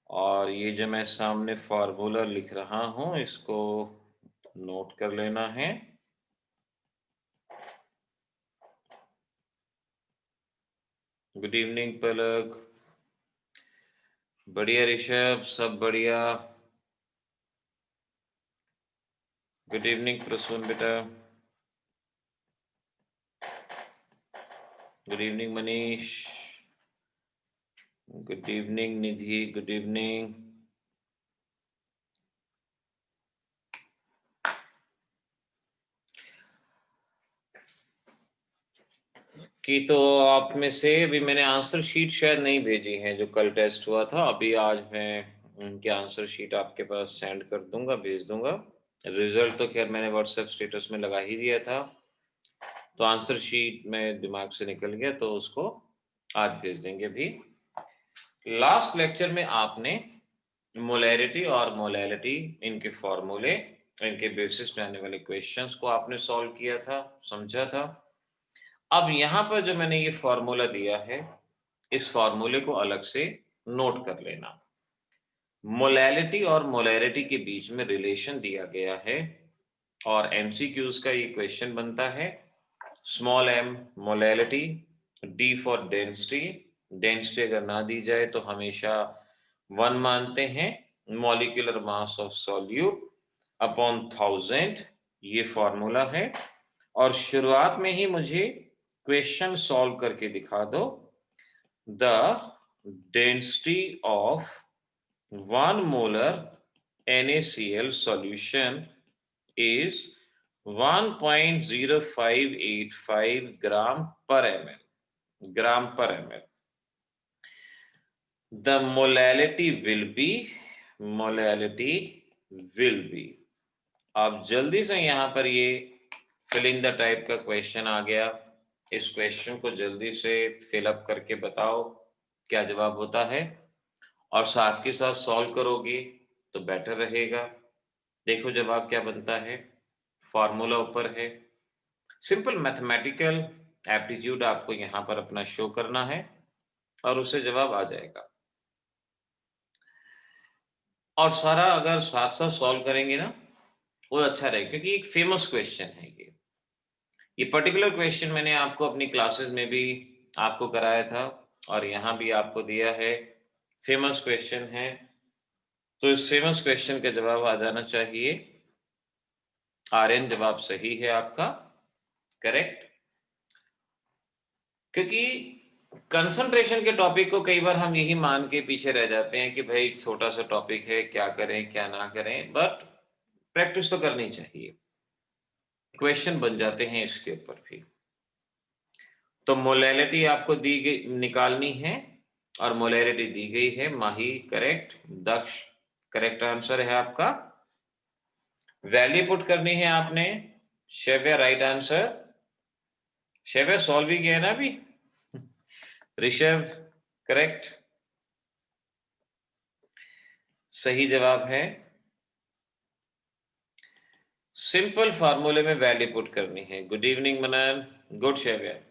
और ये जो मैं सामने फार्मूला लिख रहा हूं इसको नोट कर लेना है। Good evening Palak. बढ़िया ऋषभ, सब बढ़िया। गुड इवनिंग प्रसून बेटा। Good evening Manish. Good evening Nidhi. Good evening. कि तो आप में से अभी मैंने आंसर शीट शायद नहीं भेजी है, जो कल टेस्ट हुआ था। अभी आज मैं उनके आंसर शीट आपके पास सेंड कर दूंगा, भेज दूंगा। रिजल्ट तो खैर मैंने व्हाट्सएप स्टेटस में लगा ही दिया था, तो आंसर शीट में दिमाग से निकल गया, तो उसको आज भेज देंगे भी। लास्ट लेक्चर में आपने मोलैरिटी और मोलैलिटी, इनके फॉर्मूले, इनके बेसिस पे आने वाले क्वेश्चंस को आपने सॉल्व किया था, समझा था। अब यहां पर जो मैंने ये फॉर्मूला दिया है, इस फॉर्मूले को अलग से नोट कर लेना। मोलैलिटी और मोलैरिटी के बीच में रिलेशन दिया गया है और एमसीक्यूज का ये क्वेश्चन बनता है। Small M molality, D for density. Density अगर ना दी जाए तो हमेशा 1 मानते हैं। Molecular mass of solute upon 1000, ये फॉर्मूला है। और शुरुआत में ही मुझे क्वेश्चन सॉल्व करके दिखा दो। The density of 1 molar NaCl solution is 1.0585 gram per ml. Gram per ml. The molality will be। अब जल्दी से यहां पर ये फिल इन द टाइप का क्वेश्चन आ गया। इस क्वेश्चन को जल्दी से फिलअप करके बताओ क्या जवाब होता है, और साथ के साथ सॉल्व करोगे तो बेटर रहेगा। देखो जवाब क्या बनता है, फॉर्मूला ऊपर है। सिंपल मैथमेटिकल एप्टीट्यूड आपको यहां पर अपना शो करना है और उससे जवाब आ जाएगा। और सारा अगर साथ साथ सॉल्व करेंगे ना, वो अच्छा रहेगा, क्योंकि एक फेमस क्वेश्चन है ये पर्टिकुलर क्वेश्चन मैंने आपको अपनी क्लासेस में भी आपको कराया था और यहाँ भी आपको दिया है। फेमस क्वेश्चन है, तो इस फेमस क्वेश्चन का जवाब आ जाना चाहिए। आर्यन जवाब सही है आपका, करेक्ट। क्योंकि कंसंट्रेशन के टॉपिक को कई बार हम यही मान के पीछे रह जाते हैं कि भाई छोटा सा टॉपिक है, क्या करें क्या ना करें, बट प्रैक्टिस तो करनी चाहिए। क्वेश्चन बन जाते हैं इसके ऊपर भी। तो मोलैलिटी आपको दी गई, निकालनी है, और मोलैरिटी दी गई है। Mahi correct, Daksh correct answer है आपका। वैल्यू पुट करनी है आपने। Shaivya right answer. Shaivya solve ही किया है ना अभी। ऋषभ करेक्ट, सही जवाब है। सिंपल फार्मूले में वैल्यू पुट करनी है। गुड इवनिंग मनन, गुड शैव्य।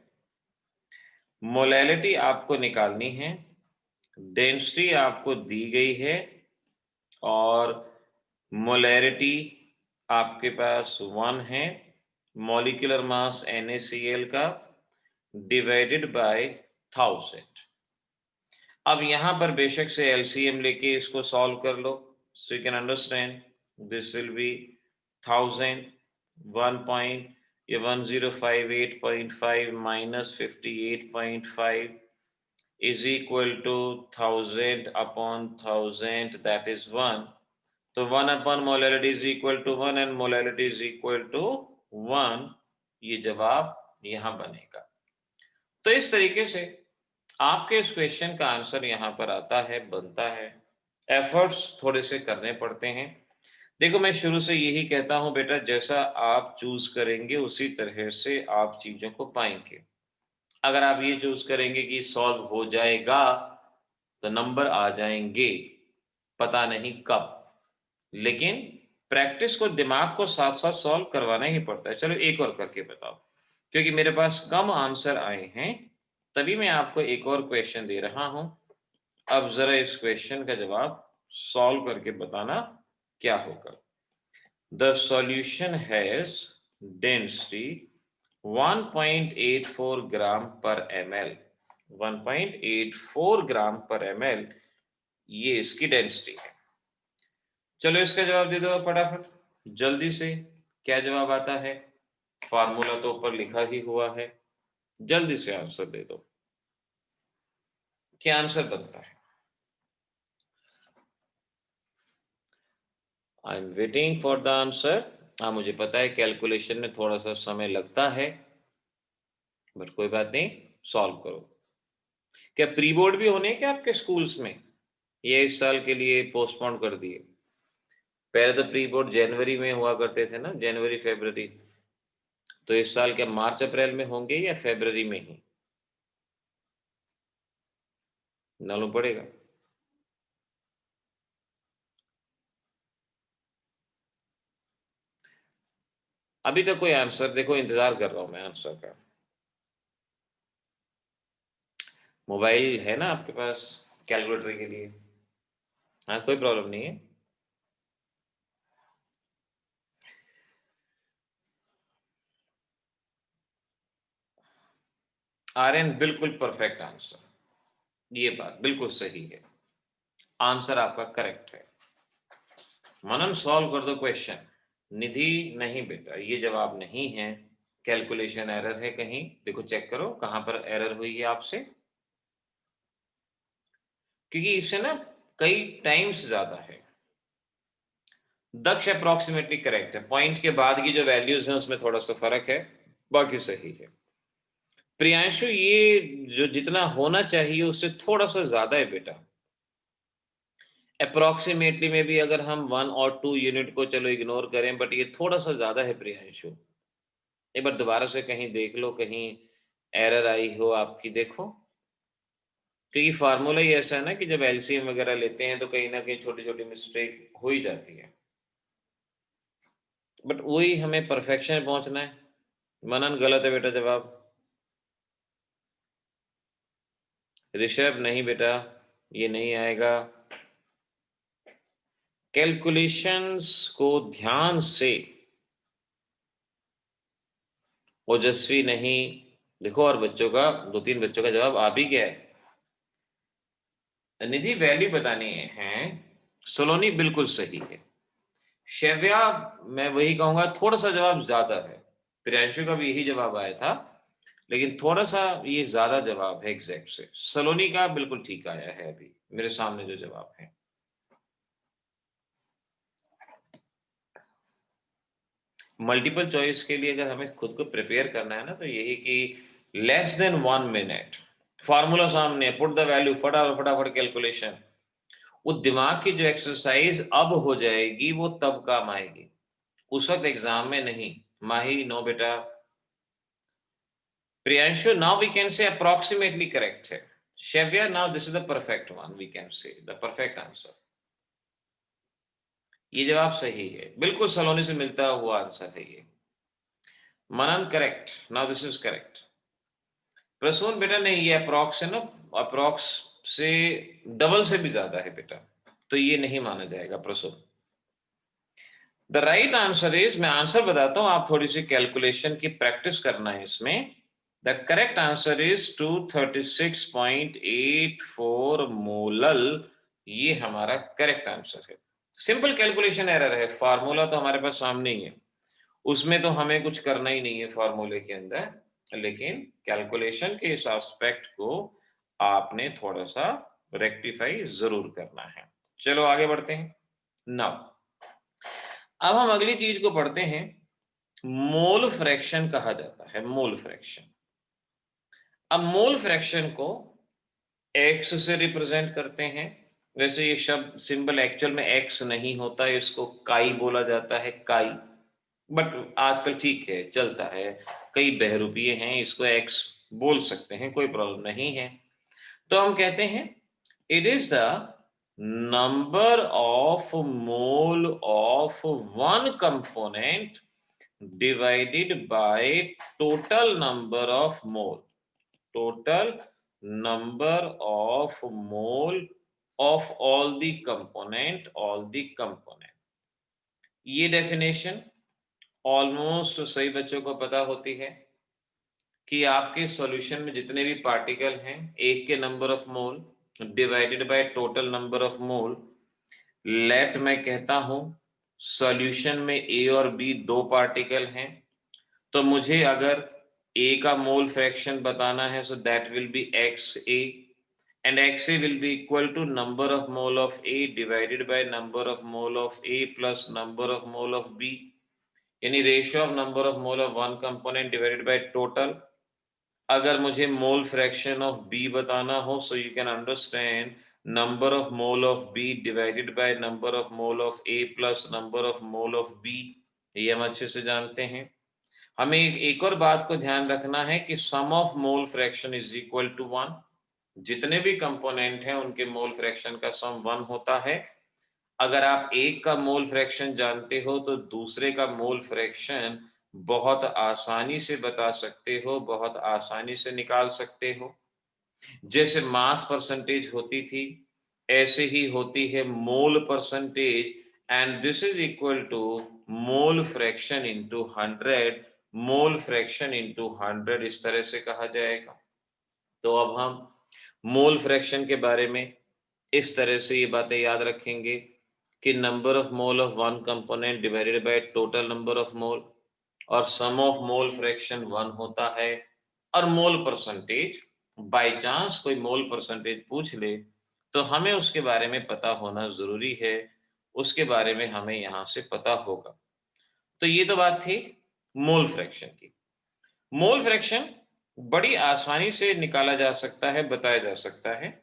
मोलैलिटी आपको निकालनी है, डेंसिटी आपको दी गई है, और मोलैरिटी आपके पास 1 है। मॉलिक्यूलर मास NaCl का डिवाइडेड बाय 1000। अब यहां पर बेशक से LCM लेके इसको सॉल्व कर लो, so you can understand this will be 1000 1 point, ये 1058.5 minus 58.5 is equal to 1000 upon 1000, that is 1। तो 1 upon molarity is equal to 1 and molarity is equal to 1। ये जवाब यहां बनेगा। तो इस तरीके से आपके इस क्वेश्चन का आंसर यहां पर आता है, बनता है। एफर्ट्स थोड़े से करने पड़ते हैं। देखो मैं शुरू से यही कहता हूं बेटा, जैसा आप चूज करेंगे उसी तरह से आप चीजों को पाएंगे। अगर आप ये चूज करेंगे कि सॉल्व हो जाएगा, तो नंबर आ जाएंगे, पता नहीं कब। लेकिन प्रैक्टिस को, दिमाग को साथ साथ सॉल्व करवाना ही पड़ता है। चलो एक और करके बताओ, क्योंकि मेरे पास कम आंसर आए हैं, तभी मैं आपको एक और क्वेश्चन दे रहा हूं। अब जरा इस क्वेश्चन का जवाब सॉल्व करके बताना क्या होगा। द सॉल्यूशन हैज डेंसिटी 1.84 ग्राम पर ml, 1.84 ग्राम पर ml, ये इसकी डेंसिटी है। चलो इसका जवाब दे दो फटाफट जल्दी से, क्या जवाब आता है? फार्मूला तो ऊपर लिखा ही हुआ है, जल्दी से आंसर दे दो, क्या आंसर बनता है? I am waiting for the answer. हाँ, मुझे पता है कैलकुलेशन में थोड़ा सा समय लगता है, बट कोई बात नहीं, सॉल्व करो। क्या प्री बोर्ड भी होने क्या आपके स्कूल्स में? ये इस साल के लिए पोस्टपोन कर दिए। पहले तो प्री बोर्ड जनवरी में हुआ करते थे ना, जनवरी फरवरी, तो इस साल क्या मार्च अप्रैल में होंगे या फरवरी में ही? मालूम पड़ेगा। अभी तक कोई आंसर, देखो इंतजार कर रहा हूं मैं आंसर का। मोबाइल है ना आपके पास कैलकुलेटर के लिए? हाँ, कोई प्रॉब्लम नहीं है। आर्यन बिल्कुल परफेक्ट आंसर, ये बात बिल्कुल सही है, आंसर आपका करेक्ट है। मनन सॉल्व कर दो क्वेश्चन। निधि नहीं बेटा, ये जवाब नहीं है, कैलकुलेशन एरर है कहीं, देखो चेक करो कहां पर एरर हुई है आपसे, क्योंकि इससे ना कई टाइम्स ज्यादा है। दक्ष अप्रोक्सीमेटली करेक्ट है, पॉइंट के बाद की जो वैल्यूज हैं उसमें थोड़ा सा फर्क है, बाकी सही है। प्रियांशु, ये जो जितना होना चाहिए उससे थोड़ा सा ज्यादा है बेटा। अप्रोक्सीमेटली में भी अगर हम 1 और 2 यूनिट को चलो इग्नोर करें, बट ये थोड़ा सा ज्यादा है प्रियांशु। एक बार दोबारा से कहीं देख लो, कहीं एरर आई हो आपकी, देखो, क्योंकि फार्मूला ही ऐसा है ना कि जब एलसीएम वगैरह लेते हैं तो कहीं ना कहीं छोटी छोटी मिस्टेक हो ही जाती है, बट वही हमें परफेक्शन पहुंचना है। मनन गलत है बेटा जवाब। ऋषभ नहीं बेटा, ये नहीं आएगा। कैलकुलेशंस को ध्यान से, ओजस्वी नहीं, देखो, और बच्चों का 2-3 बच्चों का जवाब आ भी गया है। निधि वैल्यू बतानी है, सलोनी बिल्कुल सही है। शैव्या, मैं वही कहूंगा थोड़ा सा जवाब ज्यादा है, प्रियांशु का भी यही जवाब आया था, लेकिन थोड़ा सा ये ज्यादा जवाब है एग्जैक्ट से। सलोनी का बिल्कुल ठीक आया है अभी मेरे सामने जो जवाब है। मल्टीपल चॉइस के लिए अगर हमें खुद को प्रिपेयर करना है ना, तो यही कि लेस देन 1 मिनट, फॉर्मूला सामने, पुट द वैल्यू, फटाफट फटाफट कैलकुलेशन, वो दिमाग की जो एक्सरसाइज अब हो जाएगी वो तब काम आएगी, उस वक्त एग्जाम में नहीं। माही नो बेटा। Priyanshu, now we can say approximately correct है। Shavya, now this is the perfect one, we can say the perfect answer. ये जवाब सही है, बिल्कुल सलोनी से मिलता हुआ आंसर है ये। Manan correct, now this is correct. Prasoon बेटा नहीं, ये अप्रोक्स है ना, अप्रोक्स से डबल से भी ज्यादा है बेटा, तो ये नहीं माना जाएगा Prasoon. The right answer is, मैं आंसर बताता हूं, आप थोड़ी सी कैलकुलेशन की प्रैक्टिस करना है इसमें। The correct answer is 236.84 molal, ये हमारा करेक्ट आंसर है। सिंपल कैलकुलेशन एरर है, फार्मूला तो हमारे पास सामने ही है, उसमें तो हमें कुछ करना ही नहीं है फार्मूले के अंदर, लेकिन कैलकुलेशन के इस एस्पेक्ट को आपने थोड़ा सा रेक्टिफाई जरूर करना है। चलो आगे बढ़ते हैं। नाउ अब हम अगली चीज को पढ़ते हैं, मोल फ्रैक्शन कहा जाता है, मोल फ्रैक्शन। अब मोल फ्रैक्शन को एक्स से रिप्रेजेंट करते हैं। वैसे ये शब्द सिंबल एक्चुअल में एक्स नहीं होता है, इसको काई बोला जाता है, काई, बट आजकल ठीक है, चलता है, कई बहरूपीय हैं, इसको एक्स बोल सकते हैं, कोई प्रॉब्लम नहीं है। तो हम कहते हैं it is the number of mole of one component divided by total number of mole of all the component. ये डेफिनेशन ऑलमोस्ट सही बच्चों को पता होती है कि आपके सॉल्यूशन में जितने भी पार्टिकल हैं, एक के number of mole divided by total number of mole. Let मैं कहता हूं सॉल्यूशन में ए और बी दो पार्टिकल हैं, तो मुझे अगर ए का मोल फ्रैक्शन बताना है, so that will be x A, and XA will be equal to number of mole of A divided by number of mole of A plus number of mole of B, यानी ratio of number of mole of one component divided by total. अगर मुझे mole fraction of B बताना हो, so you can understand number of mole of B divided by number of mole of A plus number of mole of B. ये हम अच्छे से जानते हैं। हमें एक और बात को ध्यान रखना है कि sum of mole fraction is equal to 1। जितने भी कंपोनेंट हैं उनके मोल फ्रैक्शन का सम 1 होता है। अगर आप एक का मोल फ्रैक्शन जानते हो तो दूसरे का मोल फ्रैक्शन बहुत आसानी से बता सकते हो, बहुत आसानी से निकाल सकते हो। जैसे मास परसेंटेज होती थी, ऐसे ही होती है mole percentage, and this is equal to mole fraction into 100। Mole fraction into 100 इस तरह से कहा जाएगा। तो अब हम मोल फ्रैक्शन के बारे में इस तरह से ये बातें याद रखेंगे कि number of mole of one component divided by total number of मोल, और सम ऑफ मोल फ्रैक्शन 1 होता है। और मोल परसेंटेज, बाय चांस कोई मोल परसेंटेज पूछ ले तो हमें उसके बारे में पता होना जरूरी है, उसके बारे में हमें यहां से पता होगा। तो ये तो बात थी मोल फ्रैक्शन की। मोल फ्रैक्शन बड़ी आसानी से निकाला जा सकता है, बताया जा सकता है।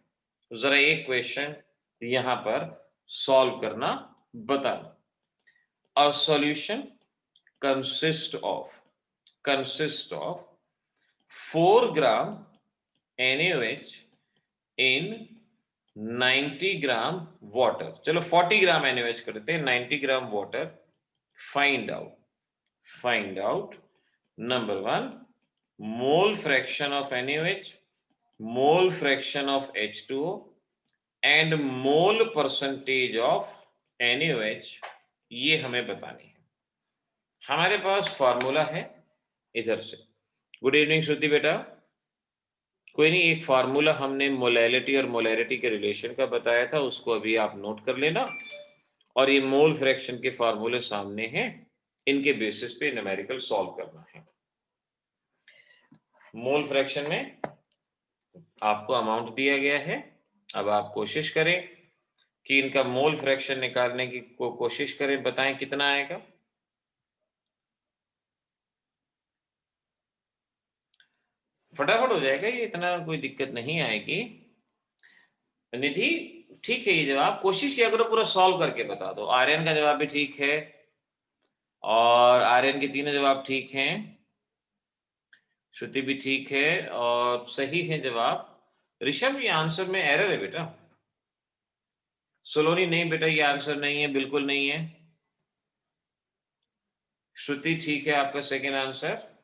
जरा एक क्वेश्चन यहां पर सॉल्व करना बताना। A solution consists of 4 gram NaOH in 90 gram water. चलो 40 ग्राम NaOH करते हैं, 90 gram water. Find out number 1 mole fraction of NaOH, mole fraction of H2O and mole percentage of NaOH। ये हमें बतानी है। हमारे पास फॉर्मूला है इधर से। गुड इवनिंग श्रुति बेटा। कोई नहीं, एक फार्मूला हमने मोलैलिटी और मोलैरिटी के रिलेशन का बताया था, उसको अभी आप नोट कर लेना। और ये मोल फ्रैक्शन के फार्मूले सामने हैं, इनके बेसिस पे न्यूमेरिकल सॉल्व करना है। मोल फ्रैक्शन में आपको अमाउंट दिया गया है। अब आप कोशिश करें कि इनका मोल फ्रैक्शन निकालने की कोशिश करें, बताएं कितना आएगा। फटाफट हो जाएगा ये, इतना कोई दिक्कत नहीं आएगी। निधि ठीक है, ये जवाब कोशिश किया करो पूरा सॉल्व करके बता दो। आर्यन का जवाब भी ठीक है और आर्यन के तीनों जवाब ठीक हैं। श्रुति भी ठीक है और सही है जवाब। ऋषभ ये आंसर में एरर है बेटा। सोलोनी नहीं बेटा, ये आंसर नहीं है, बिल्कुल नहीं है। श्रुति ठीक है आपका सेकेंड आंसर,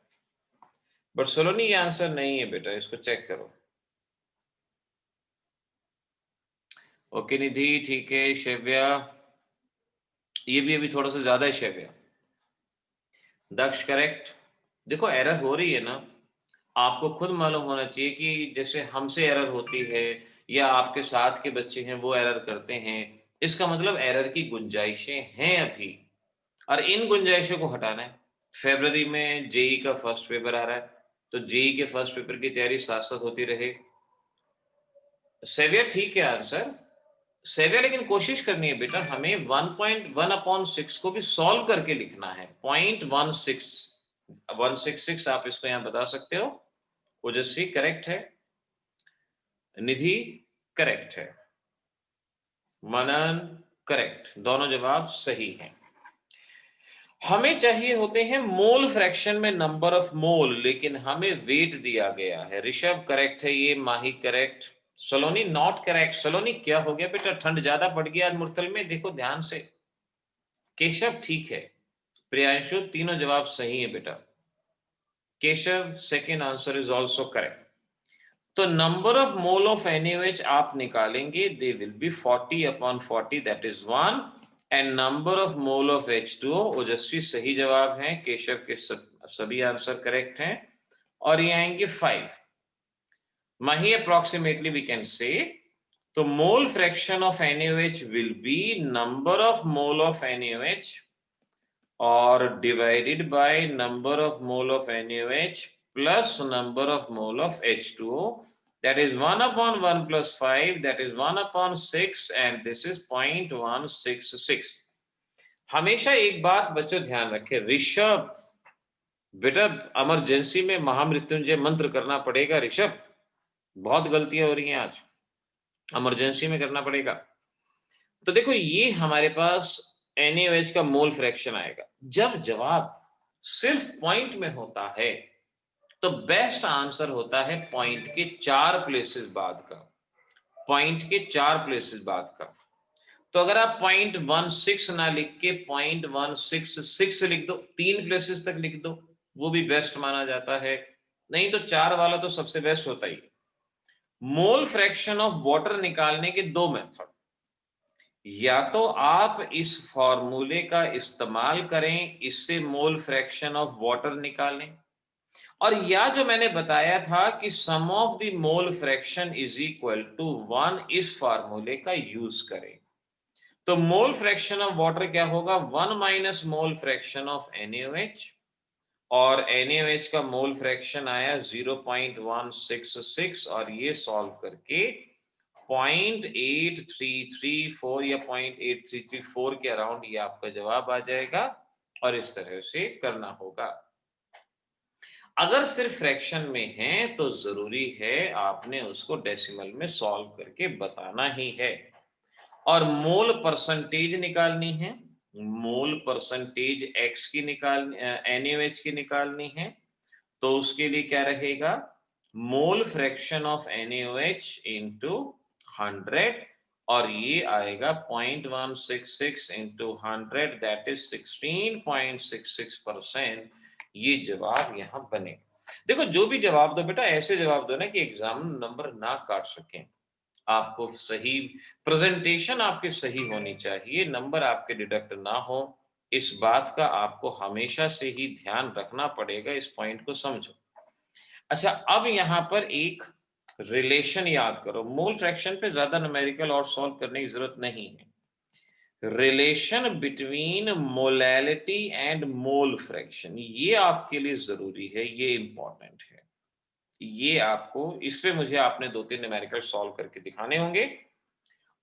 बट सोलोनी ये आंसर नहीं है बेटा, इसको चेक करो। ओके निधि ठीक है। शव्या ये भी अभी थोड़ा सा ज्यादा है शव्या। दक्ष करेक्ट। देखो एरर हो रही है ना, आपको खुद मालूम होना चाहिए कि जैसे हमसे एरर होती है या आपके साथ के बच्चे हैं वो एरर करते हैं, इसका मतलब एरर की गुंजाइशें हैं अभी, और इन गुंजाइशों को हटाना है। फरवरी में जेई का फर्स्ट पेपर आ रहा है, तो जेई के फर्स्ट पेपर की तैयारी साथ साथ होती रहे। सेवियर ठीक है आंसर, सेवियर, लेकिन कोशिश करनी है बेटा, हमें 1.1/6 को भी सॉल्व करके लिखना है। 166 आप इसको यहां बता सकते हो। ओजस्वी करेक्ट है, निधि करेक्ट है, मनन करेक्ट, दोनों जवाब सही हैं। हमें चाहिए होते हैं मोल फ्रैक्शन में नंबर ऑफ मोल, लेकिन हमें वेट दिया गया है। ऋषभ करेक्ट है, ये माही करेक्ट, सलोनी नॉट करेक्ट। सलोनी क्या हो गया बेटा, ठंड ज्यादा पड़ गया आज मुरतल में, देखो ध्यान से। केशव ठीक है, प्रियांशु तीनों जवाब सही है बेटा। Keshav second answer is also correct. तो number of mole of NaOH आप निकालेंगे, they will be 40/40, that is 1, and number of mole of H2O, Ojaswi सही जवाब है, केशव के सभी आंसर करेक्ट हैं, और ये आएंगे 5. Mahi approximately we can say, तो mole fraction of NaOH will be number of mole of NaOH or divided by number of mole of NaOH plus number of mole of H2O, that is 1/1 plus 5, that is 1/6, and this is 0.166. हमेशा एक बात बच्चों ध्यान रखें, ऋषभ बेटा emergency में महामृत्युंजय मंत्र करना पड़ेगा। ऋषभ बहुत गलतियां हो रही हैं आज, इमरजेंसी में करना पड़ेगा। तो देखो ये हमारे पास NaOH का मोल फ्रैक्शन आएगा। जब जवाब सिर्फ पॉइंट में होता है तो बेस्ट आंसर होता है पॉइंट के 4 प्लेसेस बाद का, पॉइंट के 4 प्लेसेस बाद का। तो अगर आप 0.16 ना लिख के 0.166 लिख दो, 3 प्लेसेस तक लिख दो, वो भी बेस्ट माना जाता है। नहीं तो 4 वाला तो सबसे बेस्ट होता ही। मोल फ्रैक्शन ऑफ वाटर निकालने के 2 मेथड, या तो आप इस फॉर्मूले का इस्तेमाल करें, इससे मोल फ्रैक्शन ऑफ वाटर निकालें, और या जो मैंने बताया था कि sum of the mole fraction is equal to 1, इस फॉर्मूले का यूज करें। तो मोल फ्रैक्शन ऑफ वाटर क्या होगा, 1 minus mole fraction of NaOH, और NaOH का मोल फ्रैक्शन आया 0.166, और ये सॉल्व करके 0.8334 या 0.8334 के अराउंड ये आपका जवाब आ जाएगा, और इस तरह से करना होगा। अगर सिर्फ फ्रैक्शन में है तो जरूरी है आपने उसको डेसिमल में सॉल्व करके बताना ही है, और मोल परसेंटेज निकालनी है, मोल परसेंटेज X की निकालनी, NaOH की निकालनी है। तो उसके लिए क्या रहेगा, मोल फ्रैक्शन ऑफ NaOH इंटू 100, और ये आएगा 0.166 इंटू 100, दैट इज 16.66%। ये जवाब यहां बनेगा। देखो जो भी जवाब दो बेटा ऐसे जवाब दो ना कि एग्जाम नंबर ना काट सकें। आपको सही प्रेजेंटेशन आपकी सही होनी चाहिए, नंबर आपके डिडक्ट ना हो, इस बात का आपको हमेशा से ही ध्यान रखना पड़ेगा। इस पॉइंट को समझो। अच्छा, अब यहां पर एक रिलेशन याद करो। मोल फ्रैक्शन पे ज्यादा न्यूमेरिकल और सॉल्व करने की जरूरत नहीं है। Relation between molality and mole fraction, ये आपके लिए जरूरी है, ये इंपॉर्टेंट है। ये आपको इस पे मुझे आपने 2-3 न्यूमेरिकल सॉल्व करके दिखाने होंगे,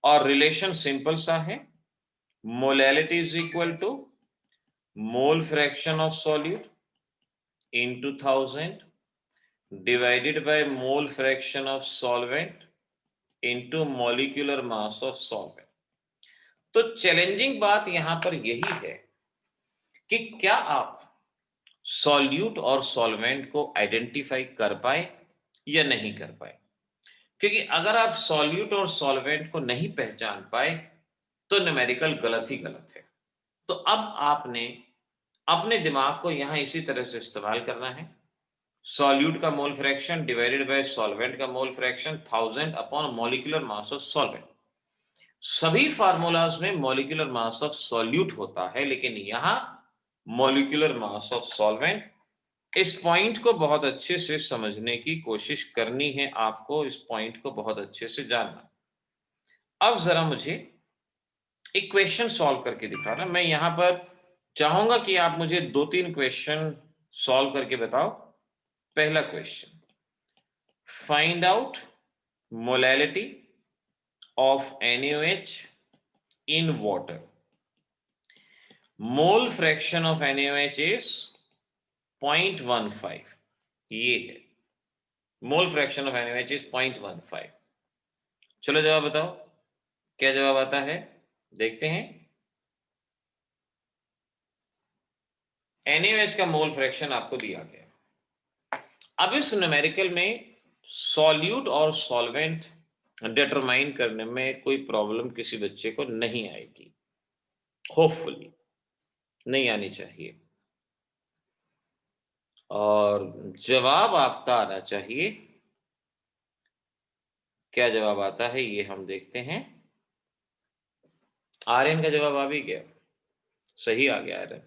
और रिलेशन सिंपल सा है, molality is equal to mole fraction of solute into 1000 divided by mole fraction of solvent into molecular mass of solvent। तो चैलेंजिंग बात यहां पर यही है कि क्या आप सॉल्यूट और सॉल्वेंट को आइडेंटिफाई कर पाए या नहीं कर पाए। क्योंकि अगर आप सॉल्यूट और सॉल्वेंट को नहीं पहचान पाए तो न्यूमेरिकल गलत ही गलत है। तो अब आपने अपने दिमाग को यहां इसी तरह से इस्तेमाल करना है। सॉल्यूट का mole fraction divided by solvent का mole fraction 1000 upon molecular mass of solvent. सभी फार्मूलाज में मॉलिक्यूलर मास ऑफ सॉल्यूट होता है, लेकिन यहां मॉलिक्यूलर मास ऑफ सॉल्वेंट। इस पॉइंट को बहुत अच्छे से समझने की कोशिश करनी है आपको, इस पॉइंट को बहुत अच्छे से जानना। अब जरा मुझे एक क्वेश्चन सॉल्व करके दिखाना। मैं यहां पर चाहूंगा कि आप मुझे 2-3 क्वेश्चन सॉल्व करके बताओ। पहला question, find out molality of NaOH in water। Mole fraction of NaOH is 0.15, ये है मोल फ्रैक्शन ऑफ NaOH इज 0.15। चलो जवाब बताओ, क्या जवाब आता है, देखते हैं। NaOH का मोल फ्रैक्शन आपको दिया गया। अब इस न्यूमेरिकल में सॉल्यूट और सॉल्वेंट डिटरमाइन करने में कोई प्रॉब्लम किसी बच्चे को नहीं आएगी, होपफुली नहीं आनी चाहिए, और जवाब आपका आना चाहिए क्या जवाब आता है ये हम देखते हैं। आर्यन का जवाब आ भी गया, सही आ गया आर्यन।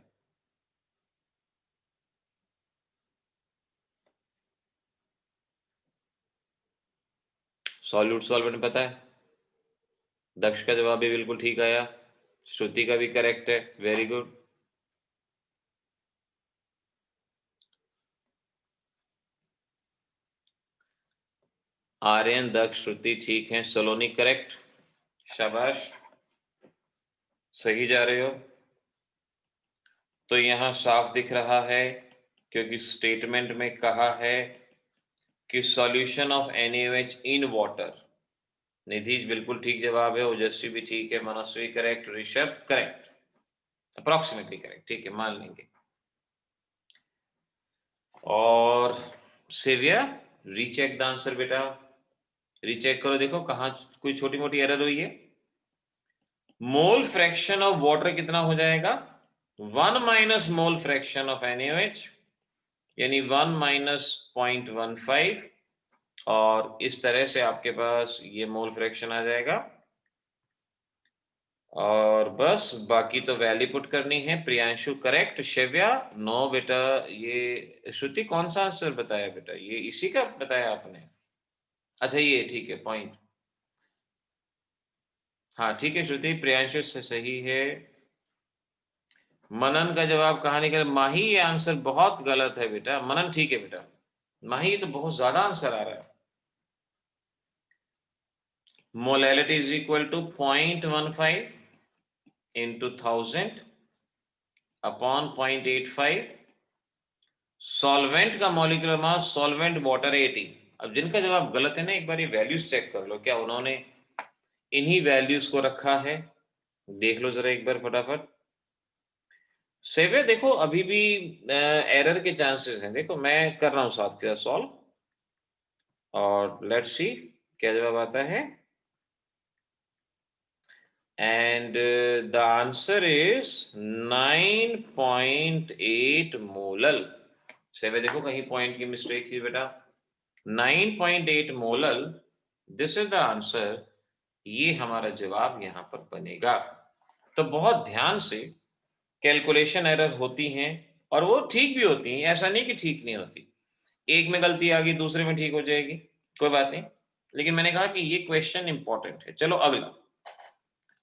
सॉल्यूट सॉल्वेंट पता है। दक्ष का जवाब भी बिल्कुल ठीक आया, श्रुति का भी करेक्ट है, वेरी गुड। आर्यन, दक्ष, श्रुति ठीक है, सलोनी करेक्ट, शाबाश, सही जा रहे हो। तो यहां साफ दिख रहा है, क्योंकि स्टेटमेंट में कहा है कि solution of NaOH in water. Nidhi बिल्कुल ठीक जवाब है, ओजस्वी भी ठीक है, Manaswi correct, Rishabh correct, approximately correct, ठीक है, मान लेंगे। और सेविया, रीचेक द आंसर बेटा, रीचेक करो, देखो कहाँ कोई छोटी मोटी एरर हुई है। मोल फ्रैक्शन ऑफ वाटर कितना हो जाएगा, 1 minus mole fraction of NaOH, यानी 1 माइनस 0.15, और इस तरह से आपके पास ये मोल फ्रैक्शन आ जाएगा। और बस बाकी तो वैल्यू पुट करनी है। प्रियांशु करेक्ट, शिव्या नो बेटा, ये श्रुति कौन सा आंसर बताया बेटा, ये इसी का बताया आपने। अच्छा ये ठीक है पॉइंट, हाँ ठीक है श्रुति, प्रियांशु से सही है। मनन का जवाब कहाँ निकल, माही, ये आंसर बहुत गलत है बेटा। मनन ठीक है बेटा, माही तो बहुत ज्यादा आंसर आ रहा है। Molality is equal to 0.15 into 1000 upon 0.85। Solvent का मॉलिक्यूलर मास, सॉल्वेंट वाटर 80। अब जिनका जवाब गलत है ना, एक बार ये वैल्यूज चेक कर लो, क्या उन्होंने इन्हीं वैल्यूज को रखा है, देख लो जरा एक बार फटाफट। सेवे देखो अभी भी एरर के चांसेस हैं, देखो मैं कर रहा हूं साथ के साथ सॉल्व, और लेट्स सी क्या जवाब आता है। And the answer is 9.8 molal. सेवे देखो कहीं पॉइंट की मिस्टेक थी बेटा, 9.8 molal, this is the answer, ये हमारा जवाब यहां पर बनेगा। तो बहुत ध्यान से, कैलकुलेशन एरर होती हैं और वो ठीक भी होती हैं, ऐसा नहीं कि ठीक नहीं होती। एक में गलती आ गई दूसरे में ठीक हो जाएगी, कोई बात नहीं, लेकिन मैंने कहा कि ये क्वेश्चन इंपॉर्टेंट है। चलो अगला,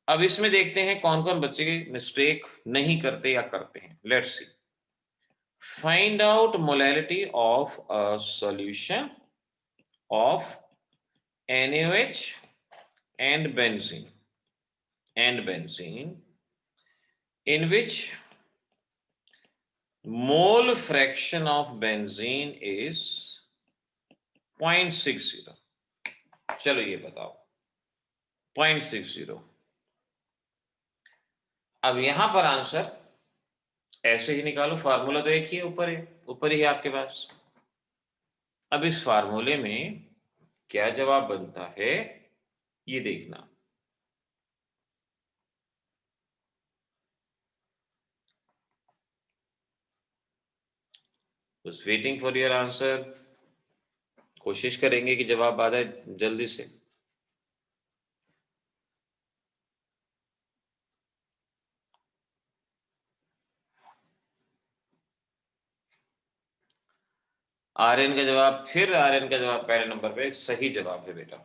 अब इसमें देखते हैं कौन कौन बच्चे मिस्टेक नहीं करते या करते हैं। Let's see, find out molality of a solution of NaOH and benzene in which mole fraction of benzene is 0.60। चलो ये बताओ 0.60। अब यहां पर आंसर ऐसे ही निकालो, फार्मूला तो एक ही है, ऊपर ही है आपके पास। अब इस फार्मूले में क्या जवाब बनता है ये देखना। बस वेटिंग फॉर योर आंसर, कोशिश करेंगे कि जवाब आ जाए जल्दी से। आर्यन का जवाब, फिर आर्यन का जवाब पहले नंबर पे सही जवाब है बेटा।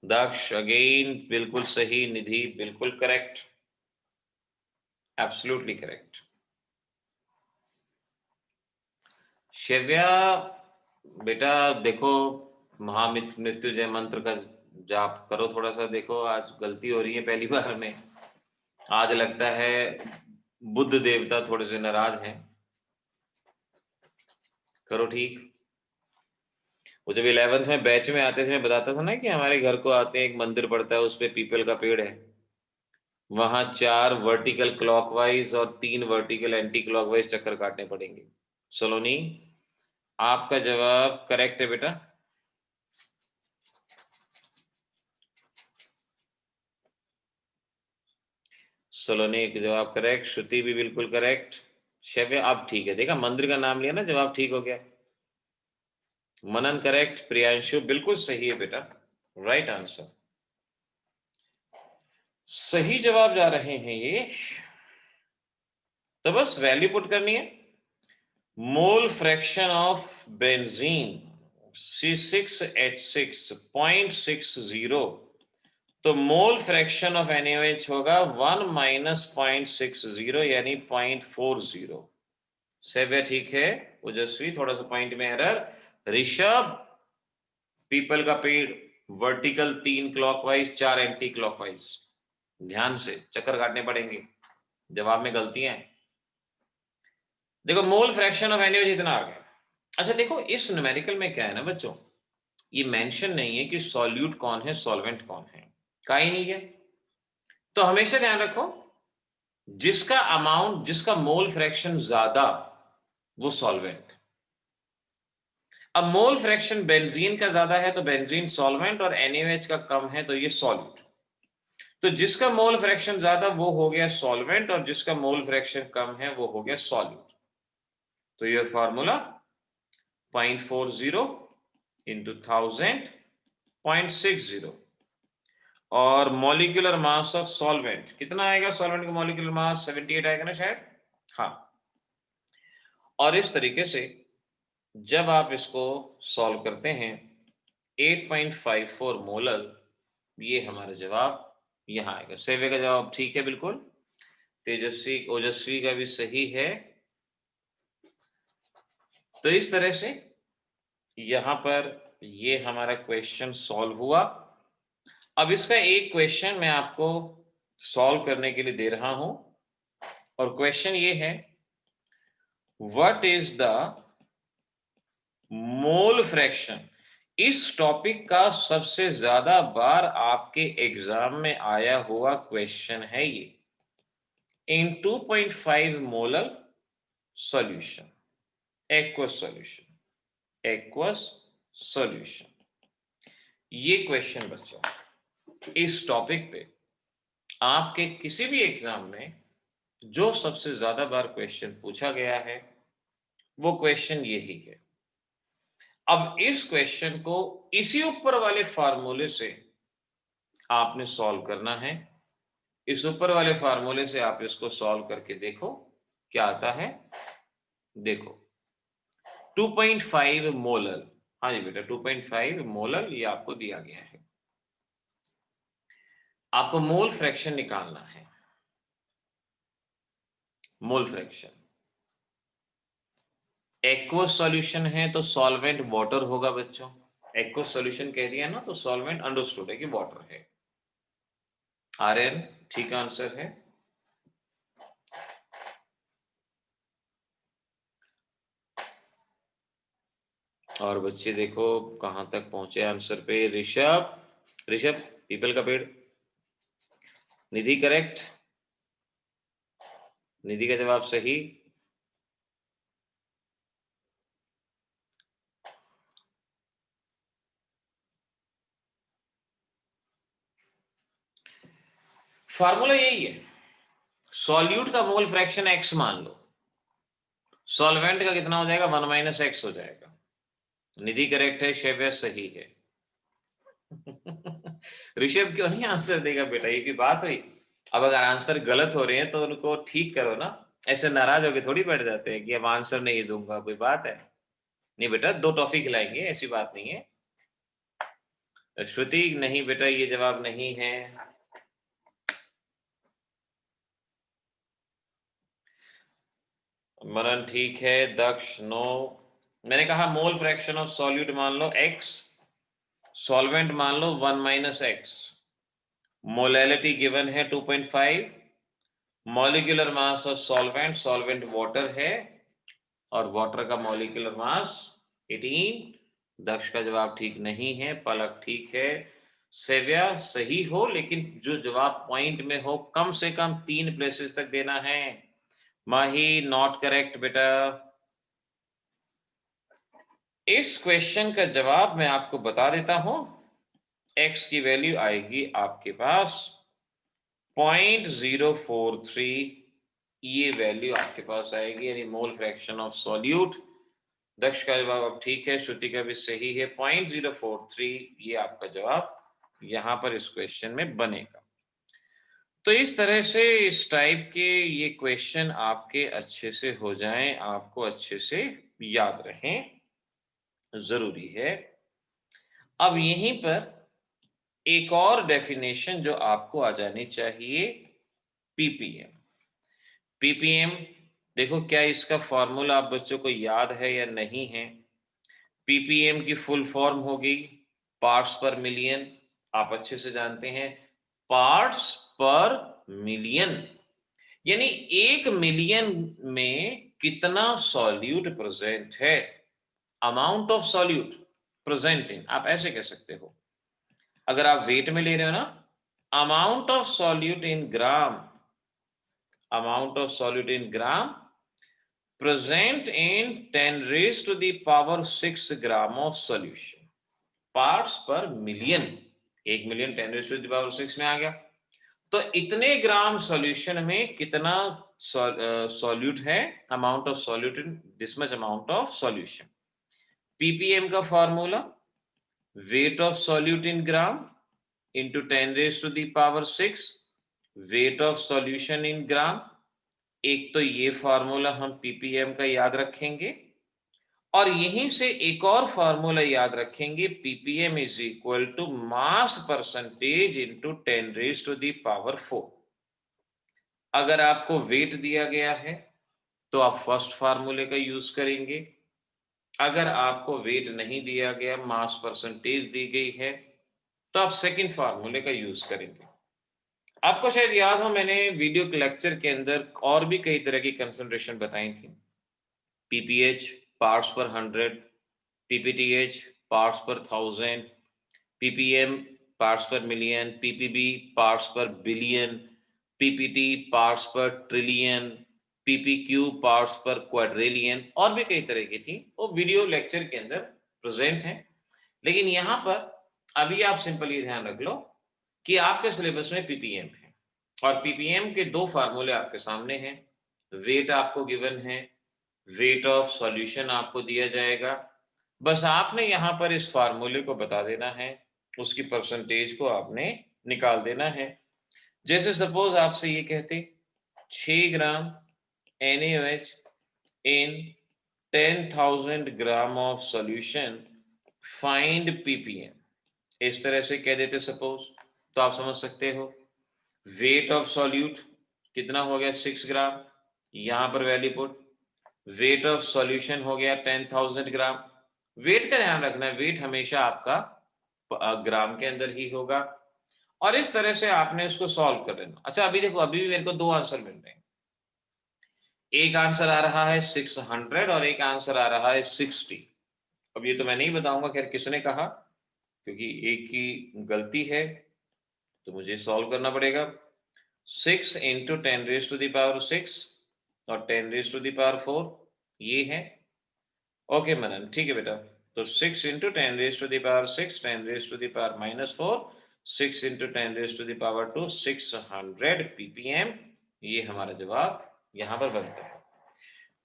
दक्ष अगेन बिल्कुल सही, निधि बिल्कुल करेक्ट, एब्सोल्युटली करेक्ट। शिव्या बेटा देखो, महामृत्युंजय मंत्र का जाप करो थोड़ा सा, देखो आज गलती हो रही है पहली बार में, आज लगता है बुद्ध देवता थोड़े से नाराज हैं, करो ठीक। वो जब 11th में बैच में आते थे, मैं बताता था ना कि हमारे घर को आते हैं, एक मंदिर पड़ता है, उस पे पीपल का पेड़ है, वहां 4 वर्टिकल क्लॉकवाइज और 3 वर्टिकल एंटी क्लॉकवाइज चक्कर काटने पड़ेंगे। सलोनी आपका जवाब करेक्ट है बेटा, सलोनी का जवाब करेक्ट, श्रुति भी बिल्कुल करेक्ट, शव्य आप ठीक है, देखा मंदिर का नाम लिया ना, जवाब ठीक हो गया। मनन करेक्ट, प्रियांशु बिल्कुल सही है बेटा, राइट आंसर। सही जवाब जा रहे हैं ये। तो बस वैल्यू पुट करनी है। मोल फ्रैक्शन ऑफ बेंजीन C6H6 0.60, तो मोल फ्रैक्शन ऑफ NaOH होगा 1 माइनस 0.60 यानी 0.40। सेव्य ठीक है। ओजस्वी थोड़ा सा पॉइंट में एरर। ऋषभ पीपल का पेड़ वर्टिकल 3 क्लॉकवाइज 4 एंटी क्लॉकवाइज, ध्यान से चक्कर काटने पड़ेंगे, जवाब में गलतियां हैं। देखो मोल फ्रैक्शन ऑफ NaOH इतना आ गया। अच्छा देखो इस न्यूमेरिकल में क्या है ना बच्चों, ये मेंशन नहीं है कि सॉल्यूट कौन है सॉल्वेंट कौन है, का ही नहीं है। तो हमेशा ध्यान रखो जिसका अमाउंट, जिसका मोल फ्रैक्शन ज्यादा वो सॉल्वेंट। अब मोल फ्रैक्शन बेंजीन का ज्यादा है तो बेंजीन सॉल्वेंट, और NaOH का कम है तो ये सॉल्यूट। तो जिसका मोल फ्रैक्शन ज्यादा वो हो गया सॉल्वेंट, और जिसका मोल फ्रैक्शन कम है वो हो गया सॉल्यूट। तो ये फार्मूला 0.40 इंटू 1000 0.60, और मॉलिक्यूलर मास ऑफ सॉल्वेंट कितना आएगा? सॉल्वेंट का मॉलिक्यूलर मास 78 आएगा ना शायद, हाँ। और इस तरीके से जब आप इसको सॉल्व करते हैं 8.54 मोलर, ये हमारा जवाब यहां आएगा। सेवे का जवाब ठीक है बिल्कुल। तेजस्वी ओजस्वी का भी सही है। तो इस तरह से यहां पर ये हमारा क्वेश्चन सॉल्व हुआ। अब इसका एक क्वेश्चन मैं आपको सॉल्व करने के लिए दे रहा हूं, और क्वेश्चन ये है, what is the mole fraction. इस टॉपिक का सबसे ज्यादा बार आपके एग्जाम में आया हुआ क्वेश्चन है ये। इन 2.5 molar solution, aqueous solution, aqueous solution, ये क्वेश्चन बच्चों इस टॉपिक पे आपके किसी भी एग्जाम में जो सबसे ज्यादा बार क्वेश्चन पूछा गया है वो क्वेश्चन यही है। अब इस क्वेश्चन को इसी ऊपर वाले फार्मूले से आपने सॉल्व करना है। इस ऊपर वाले फार्मूले से आप इसको सॉल्व करके देखो क्या आता है। देखो 2.5 मोलर, हाँ जी बेटा 2.5 मोलर ये आपको दिया गया है। आपको मोल फ्रैक्शन निकालना है। मोल फ्रैक्शन एक्वस सॉल्यूशन है तो सॉल्वेंट वाटर होगा बच्चों। एक्वस सॉल्यूशन कह दिया ना तो सॉल्वेंट अंडरस्टूड है कि वाटर है। Rn ठीक आंसर है। और बच्चे देखो कहां तक पहुंचे आंसर पे। ऋषभ, ऋषभ पीपल का पेड़, निधि करेक्ट, निधि का जवाब सही। फार्मूला यही है, सॉल्यूट का मोल फ्रैक्शन x मान लो, सॉल्वेंट का कितना हो जाएगा 1 माइनस x हो जाएगा। निधि करेक्ट है, शैव्य सही है। ऋषभ क्यों नहीं आंसर देगा बेटा, ये की बात हुई। अब अगर आंसर गलत हो रहे हैं तो उनको ठीक करो ना, ऐसे नाराज होके थोड़ी बैठ जाते हैं कि अब आंसर नहीं दूंगा, कोई बात है? नहीं बेटा 2 टॉफी खिलाएंगे, ऐसी बात नहीं है। श्रुति नहीं बेटा ये जवाब नहीं है। मनन ठीक है। दक्ष नो। मैंने कहा मोल फ्रैक्शन ऑफ सॉल्यूट मान लो x, सॉल्वेंट मान लो 1 माइनस x, मोलैलिटी गिवन है 2.5, molecular mass of solvent, solvent water है और वाटर का मॉलिक्यूलर मास 18। दक्ष का जवाब ठीक नहीं है, पलक ठीक है, सेव्या सही हो, लेकिन जो जवाब पॉइंट में हो कम से कम 3 प्लेसेस तक देना है। माही नॉट करेक्ट बेटा। इस क्वेश्चन का जवाब मैं आपको बता देता हूं। x की वैल्यू आएगी आपके पास 0.043, ये वैल्यू आपके पास आएगी, यानी मोल फ्रैक्शन ऑफ सॉल्यूट। दक्ष का जवाब अब ठीक है, श्रुति का भी सही है, 0.043 ये आपका जवाब यहां पर इस क्वेश्चन में बनेगा। तो इस तरह से इस टाइप के ये क्वेश्चन आपके अच्छे से हो जाएं, आपको अच्छे से याद रहें, जरूरी है। अब यहीं पर एक और डेफिनेशन जो आपको आ जानी चाहिए, पीपीएम। पीपीएम देखो, क्या इसका फॉर्मूला आप बच्चों को याद है या नहीं है? पीपीएम की फुल फॉर्म होगी पार्ट्स पर मिलियन, आप अच्छे से जानते हैं, पार्ट्स पर मिलियन, यानी 1 मिलियन में कितना सॉल्यूट प्रेजेंट है, amount of solute present in, आप ऐसे कह सकते हो। अगर आप वेट में ले रहे हो ना, amount of solute in gram, amount of solute in gram present in 10 raised to the power 6 gram of solution, parts पर million, 1 million 10 raised to the power 6 में आ गया। तो इतने ग्राम सॉल्यूशन में कितना सॉल्यूट है, amount of solute in this much amount of solution. PPM का formula weight of solute in gram into 10 raise to the power 6 weight of solution in gram. एक तो ये फॉर्मूला हम पीपीएम का याद रखेंगे, और यहीं से एक और फॉर्मूला याद रखेंगे, PPM is equal to mass percentage into 10 raise to the power 4। अगर आपको वेट दिया गया है तो आप फर्स्ट फार्मूले का यूज करेंगे, अगर आपको वेट नहीं दिया गया, मास परसेंटेज दी गई है, तो आप सेकंड फार्मूले का यूज करेंगे। आपको शायद याद हो, मैंने वीडियो लेक्चर के अंदर और भी कई तरह की कंसंट्रेशन बताई थी। पीपीएच पार्ट्स पर 100, पीपीटीएच पार्ट्स पर 1000, पीपीएम पार्ट्स पर मिलियन, पीपीबी पार्ट्स पर बिलियन, पीपीटी पार्ट्स पर ट्रिलियन, पीपीक्यू पार्ट्स पर क्वाड्रिलियन, और भी कई तरह की थी, वो वीडियो लेक्चर के अंदर प्रेजेंट है। लेकिन यहां पर अभी आप सिंपल ये ध्यान रख लो कि आपके सिलेबस में पीपीएम है, और पीपीएम के दो फार्मूले आपके सामने हैं। वेट आपको गिवन है, वेट ऑफ सॉल्यूशन आपको दिया जाएगा, बस आपने यहां पर इस फार्मूले को बता देना है, उसकी परसेंटेज को आपने निकाल देना है। जैसे सपोज आपसे ये कहते 6 ग्राम NaOH in 10,000 gram of solution, find ppm, इस तरह से कह देते सपोज, तो आप समझ सकते हो वेट ऑफ सॉल्यूट कितना हो गया 6 ग्राम, यहां पर value put, wait of solution हो गया 10,000 ग्राम। वेट का ध्यान रखना है, वेट हमेशा आपका ग्राम के अंदर ही होगा, और इस तरह से आपने इसको सॉल्व कर देना। अच्छा अभी देखो, अभी भी मेरे को दो आंसर मिल रहे हैं, एक आंसर आ रहा है 600 और एक आंसर आ रहा है 60। अब ये तो मैं नहीं बताऊंगा खैर किसने कहा, क्योंकि एक की गलती है, तो मुझे सॉल्व करना पड़ेगा। 6 into 10 raise to the power 6 और 10 रेज टू द पावर 4, ये है। ओके मनन, ठीक है बेटा। तो 6 into 10 raise to the power 6, 10 raise to the power -4, 6 into 10 raise to the power 2, 600 PPM, ये हमारा जवाब यहाँ पर बनता है।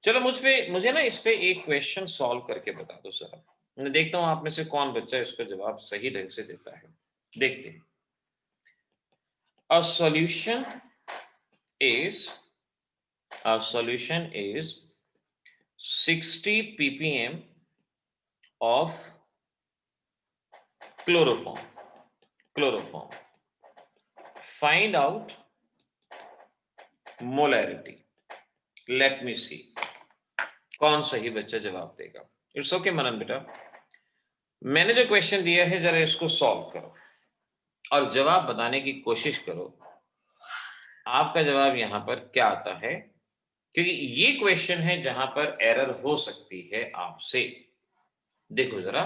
चलो मुझे ना इस पे एक क्वेश्चन सॉल्व करके बता दो सर। मैं देखता हूँ आप में से कौन बच्चा इसका जवाब सही ढंग से देता है। देखते हैं। A solution is a solution is 60 ppm of chloroform. Find out molarity. Let me see कौन सही बच्चा जवाब देगा। इट्स ओके मनन बेटा, मैंने जो क्वेश्चन दिया है जरा इसको सॉल्व करो और जवाब बताने की कोशिश करो। आपका जवाब यहां पर क्या आता है, क्योंकि ये क्वेश्चन है जहां पर एरर हो सकती है आपसे। देखो जरा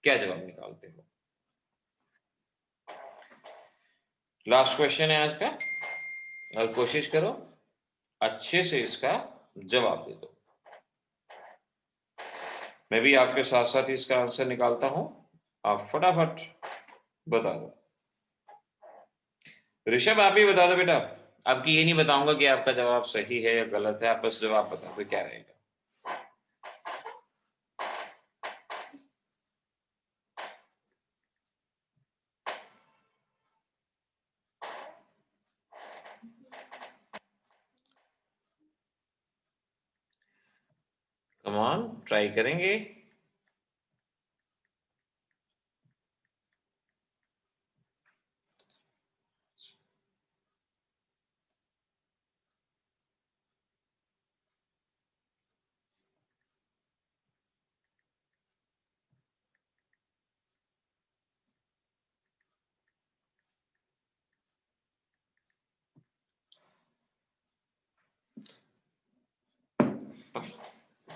क्या जवाब निकालते हो। लास्ट क्वेश्चन है आज का, और कोशिश करो अच्छे से इसका जवाब दे दो। मैं भी आपके साथ साथ इसका आंसर निकालता हूं, आप फटाफट बता दो। ऋषभ आप ही बता दो बेटा, आपकी ये नहीं बताऊंगा कि आपका जवाब सही है या गलत है, आप बस जवाब बता दो क्या रहेगा। कम ऑन, ट्राई करेंगे।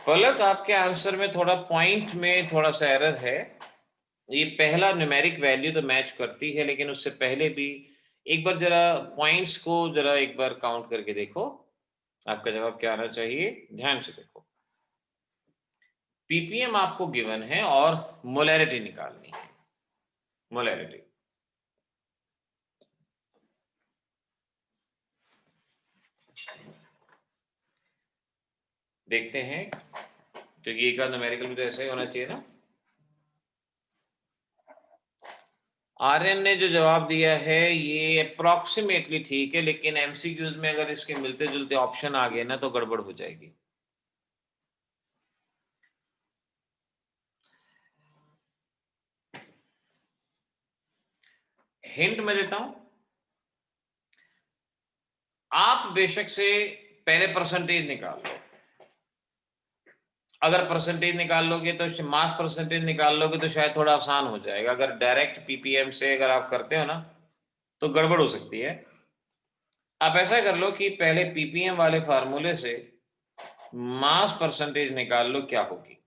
पलक, आपके आंसर में थोड़ा पॉइंट में थोड़ा सा एरर है। ये पहला न्यूमेरिक वैल्यू तो मैच करती है, लेकिन उससे पहले भी एक बार जरा पॉइंट्स को जरा एक बार काउंट करके देखो, आपका जवाब क्या आना चाहिए। ध्यान से देखो, पीपीएम आपको गिवन है और मोलैरिटी निकालनी है। मोलैरिटी देखते हैं, क्योंकि एक न्यूमेरिकल भी तो ऐसा ही होना चाहिए ना। आर्यन ने जो जवाब दिया है ये अप्रोक्सीमेटली ठीक है, लेकिन एमसीक्यूज में अगर इसके मिलते जुलते ऑप्शन आ गए ना तो गड़बड़ हो जाएगी। हिंट मैं देता हूं, आप बेशक से पहले परसेंटेज निकाल लो। अगर परसेंटेज निकाल लोगे तो मास परसेंटेज निकाल लोगे तो शायद थोड़ा आसान हो जाएगा। अगर डायरेक्ट पीपीएम से अगर आप करते हो ना तो गड़बड़ हो सकती है। आप ऐसा कर लो कि पहले पीपीएम वाले फार्मूले से मास परसेंटेज निकाल लो क्या होगी।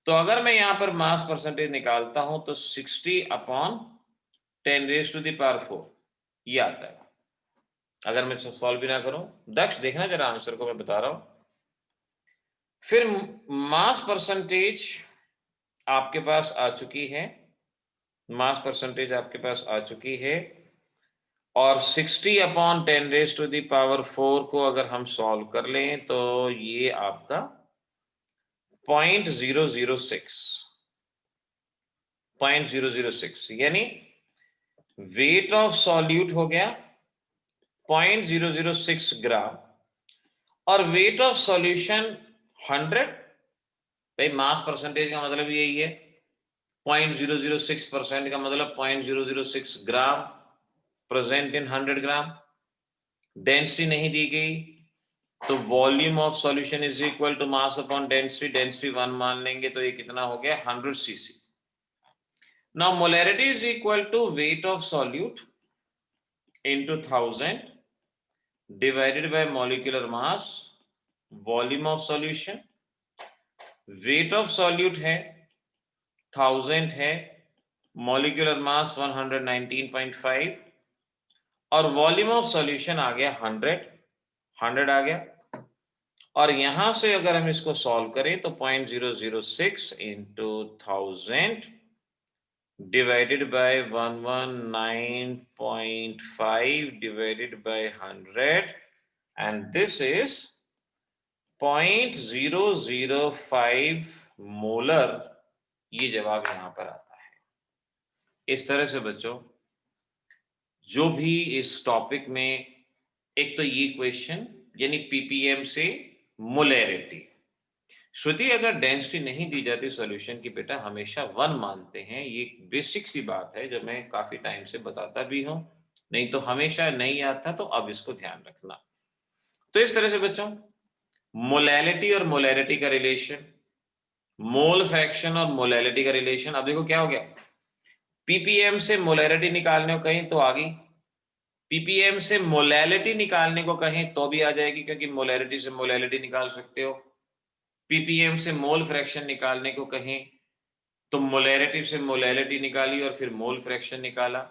तो अगर मैं यहां पर मास परसेंटेज निकालता हूं तो 60/10⁴ ये आता है। अगर मैं सॉल्व भी ना करूं, दक्ष देखना जरा आंसर को, मैं बता रहा हूं। फिर मास परसेंटेज आपके पास आ चुकी है, मास परसेंटेज आपके पास आ चुकी है, और 60/10⁴ को अगर हम सॉल्व कर लें तो ये आपका 0.006 यानी वेट ऑफ सॉल्यूट हो गया 0.006 ग्राम, और वेट ऑफ सॉल्यूशन 100। भाई मास परसेंटेज का मतलब यही है, 0.006% का मतलब 0.006 ग्राम प्रेजेंट इन 100 ग्राम। डेंसिटी नहीं दी गई तो volume of solution is equal to mass upon density. Density 1 मान लेंगे तो ये कितना हो गया, 100 cc। Now molarity is equal to weight of solute into 1000 divided by molecular mass, volume of solution. Weight of solute है 1000 है, मॉलिक्यूलर मास 119.5, और वॉल्यूम ऑफ सॉल्यूशन आ गया 100 आ गया। और यहां से अगर हम इसको सॉल्व करें तो 0.006 into 1000 divided by 119.5 divided by 100, and this is 0.005 molar. ये जवाब यहां पर आता है। इस तरह से बच्चों, जो भी इस टॉपिक में, एक तो ये क्वेश्चन यानी पीपीएम से मोलैरिटी। श्रुति, अगर डेंसिटी नहीं दी जाती सॉल्यूशन की बेटा हमेशा 1 मानते हैं, ये बेसिक सी बात है जो मैं काफी टाइम से बताता भी हूं, नहीं तो हमेशा नहीं आता, तो अब इसको ध्यान रखना। तो इस तरह से बच्चों, मोलैलिटी और मोलैरिटी का रिलेशन, मोल फ्रैक्शन और मोलैलिटी का रिलेशन। अब देखो क्या हो गया, पीपीएम से मोलैरिटी निकालने को कहीं तो आ गई, पीपीएम से मोलैलिटी निकालने को कहें तो भी आ जाएगी, क्योंकि मोलैरिटी से मोलैलिटी निकाल सकते हो। पीपीएम से मोल फ्रैक्शन निकालने को कहें तो मोलैरिटी से मोलैलिटी निकाली और फिर मोल फ्रैक्शन निकाला।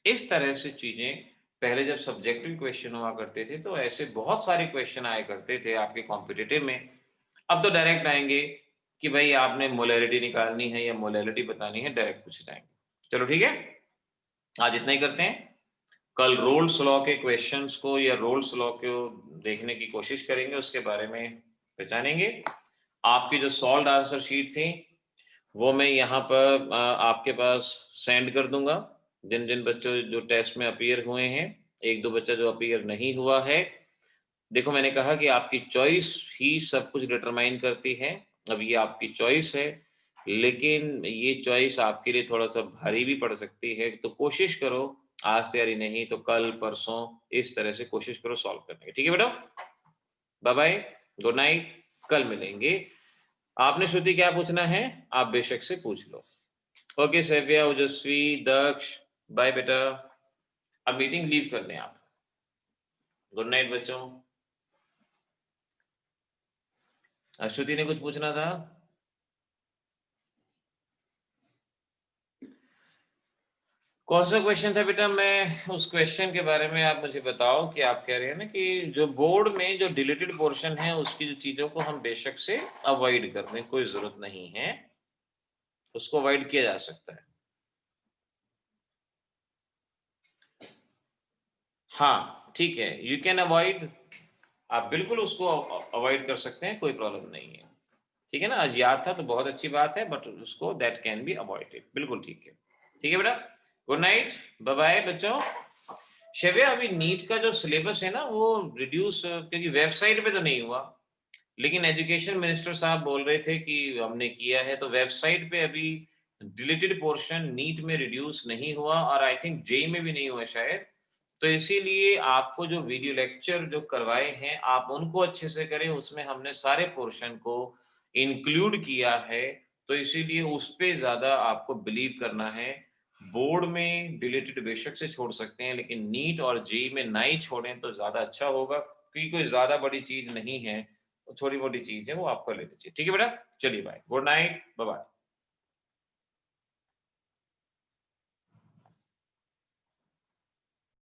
इस तरह से चीजें पहले जब सब्जेक्टिव क्वेश्चन हुआ करते थे तो ऐसे बहुत सारे क्वेश्चन आया करते थे आपके कॉम्पिटिटिव में। अब तो डायरेक्ट आएंगे कि भाई आपने मोलैरिटी निकालनी है या मोलैलिटी बतानी है, डायरेक्ट पूछ जाएंगे। चलो ठीक है, आज इतना ही करते हैं। कल रोल्स लॉ के क्वेश्चंस को या रोल्स लॉ को देखने की कोशिश करेंगे, उसके बारे में पहचानेंगे। आपकी जो सॉल्व्ड आंसर शीट थी वो मैं यहाँ पर आपके पास सेंड कर दूंगा। जिन जिन बच्चों जो टेस्ट में अपीयर हुए हैं, एक दो बच्चा जो अपीयर नहीं हुआ है, देखो मैंने कहा कि आपकी चॉइस ही सब कुछ डिटरमाइन करती है। अब ये आपकी चॉइस है, लेकिन ये चॉइस आपके लिए थोड़ा-सा भारी भी पड़ सकती है, तो कोशिश करो, आज तैयारी नहीं तो कल, परसों इस तरह से कोशिश करो सॉल्व करने की। ठीक है बेटा? बाय-बाय, गुड नाइट, कल मिलेंगे। आपने श्रुति क्या पूछना है? आप बेशक से पूछ लो। ओके सैफिया, ओजस्वी, दक्ष, बाय बेटा। अब मीटिंग लीव कर दें आप। गुड नाइट बच्चों। श्रुति ने कुछ पूछना था? कौन सा क्वेश्चन था बेटा? मैं उस क्वेश्चन के बारे में आप मुझे बताओ कि आप कह रहे हैं ना कि जो बोर्ड में जो डिलीटेड पोर्शन है उसकी जो चीजों को हम बेशक से अवॉइड कर दें, कोई जरूरत नहीं है, उसको अवॉइड किया जा सकता है। हाँ ठीक है, यू कैन अवॉइड, आप बिल्कुल उसको अवॉइड कर सकते हैं, कोई प्रॉब्लम नहीं है। ठीक है ना, आज याद था तो बहुत अच्छी बात है, बट उसको दैट कैन बी अवॉइडेड, बिल्कुल ठीक है। ठीक है बेटा, गुड नाइट, बाय बाय बच्चों। शिव्या, अभी नीट का जो सिलेबस है ना वो रिड्यूस, क्योंकि वेबसाइट पे तो नहीं हुआ, लेकिन एजुकेशन मिनिस्टर साहब बोल रहे थे कि हमने किया है, तो वेबसाइट पे अभी डिलीटेड पोर्शन नीट में रिड्यूस नहीं हुआ, और आई थिंक जेई में भी नहीं हुआ शायद। तो इसीलिए आपको जो वीडियो लेक्चर जो करवाए हैं आप उनको अच्छे से करें, उसमें हमने सारे पोर्शन को इंक्लूड किया है, तो इसीलिए उस पे ज्यादा आपको बिलीव करना है। बोर्ड में डिलीटेड बेशक से छोड़ सकते हैं, लेकिन नीट और जेई में ना ही छोड़ें तो ज्यादा अच्छा होगा, क्योंकि कोई ज्यादा बड़ी चीज नहीं है, थोड़ी मोटी चीज है, वो आपको ले लीजिए। ठीक है बेटा, चलिए bye, good night, bye bye.